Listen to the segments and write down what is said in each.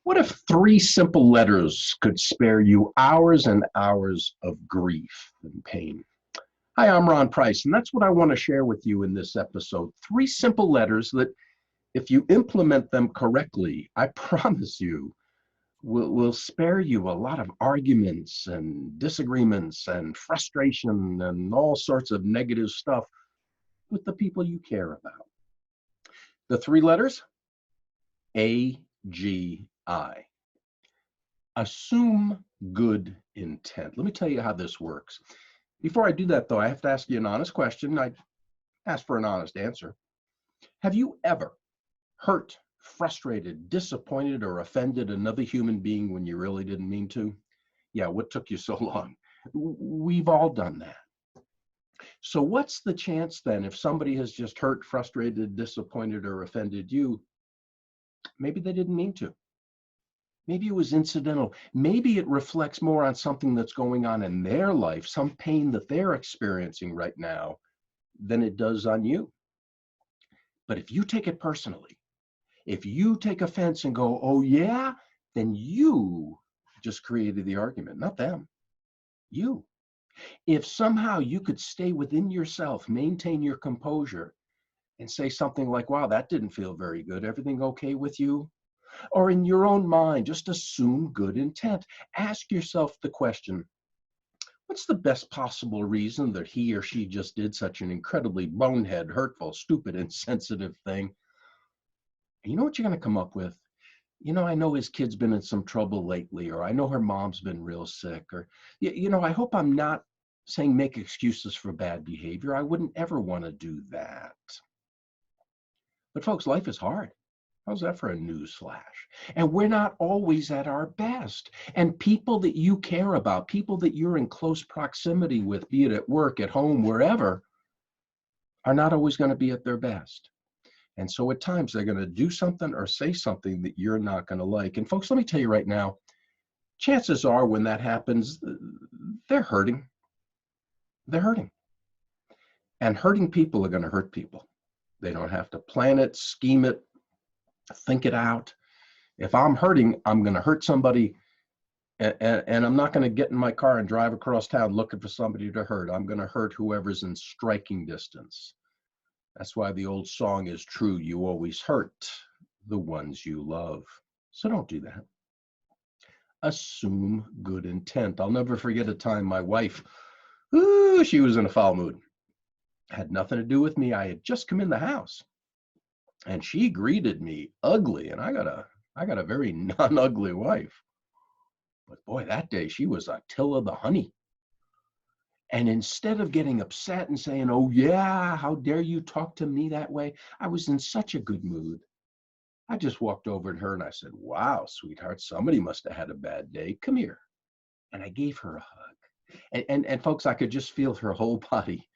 What if three simple letters could spare you hours and hours of grief and pain? Hi, I'm Ron Price, and that's what I want to share with you in this episode. Three simple letters that, if you implement them correctly, I promise you, will spare you a lot of arguments and disagreements and frustration and all sorts of negative stuff with the people you care about. The three letters, AGI. Assume good intent. Let me tell you how this works. Before I do that, though, I have to ask you an honest question. I ask for an honest answer. Have you ever hurt, frustrated, disappointed, or offended another human being when you really didn't mean to? Yeah, what took you so long? We've all done that. So what's the chance then if somebody has just hurt, frustrated, disappointed, or offended you? Maybe they didn't mean to. Maybe it was incidental. Maybe it reflects more on something that's going on in their life, some pain that they're experiencing right now, than it does on you. But if you take it personally, if you take offense and go, oh yeah, then you just created the argument, not them, you. If somehow you could stay within yourself, maintain your composure, and say something like, wow, that didn't feel very good. Everything okay with you? Or in your own mind, just assume good intent. Ask yourself the question, what's the best possible reason that he or she just did such an incredibly bonehead, hurtful, stupid, insensitive thing? And you know what you're going to come up with? I know his kid's been in some trouble lately, or I know her mom's been real sick, or, I hope I'm not saying make excuses for bad behavior. I wouldn't ever want to do that. But folks, life is hard. How's that for a news flash? And we're not always at our best. And people that you care about, people that you're in close proximity with, be it at work, at home, wherever, are not always going to be at their best. And so at times they're going to do something or say something that you're not going to like. And folks, let me tell you right now, chances are when that happens, they're hurting. They're hurting. And hurting people are going to hurt people. They don't have to plan it, scheme it, think it out. If I'm hurting, I'm going to hurt somebody, and I'm not going to get in my car and drive across town looking for somebody to hurt. I'm going to hurt whoever's in striking distance. That's why the old song is true. You always hurt the ones you love. So don't do that. Assume good intent. I'll never forget a time my wife, she was in a foul mood. Had nothing to do with me. I had just come in the house. And she greeted me ugly, and I got a very non-ugly wife. But boy, that day she was Attila the Honey. And instead of getting upset and saying, oh yeah, how dare you talk to me that way? I was in such a good mood. I just walked over to her and I said, wow, sweetheart, somebody must have had a bad day. Come here. And I gave her a hug. And folks, I could just feel her whole body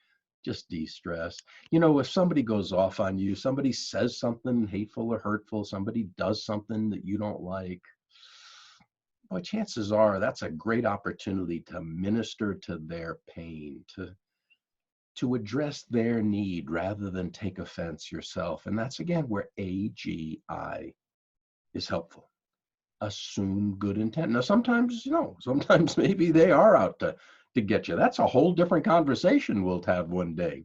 just de-stress. If somebody goes off on you, somebody says something hateful or hurtful, somebody does something that you don't like, boy, chances are that's a great opportunity to minister to their pain, to address their need rather than take offense yourself. And that's, again, where AGI is helpful. Assume good intent. Now, sometimes maybe they are out to get you. That's a whole different conversation we'll have one day.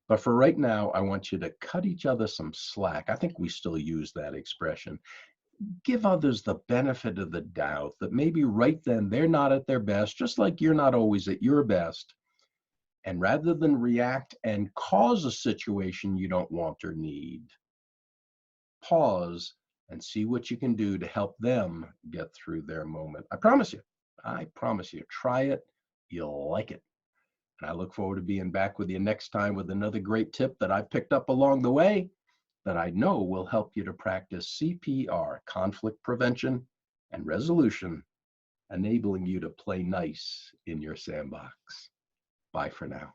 But for right now, I want you to cut each other some slack. I think we still use that expression. Give others the benefit of the doubt that maybe right then they're not at their best, just like you're not always at your best. And rather than react and cause a situation you don't want or need, pause and see what you can do to help them get through their moment. I promise you, try it, you'll like it. And I look forward to being back with you next time with another great tip that I picked up along the way that I know will help you to practice CPR, conflict prevention and resolution, enabling you to play nice in your sandbox. Bye for now.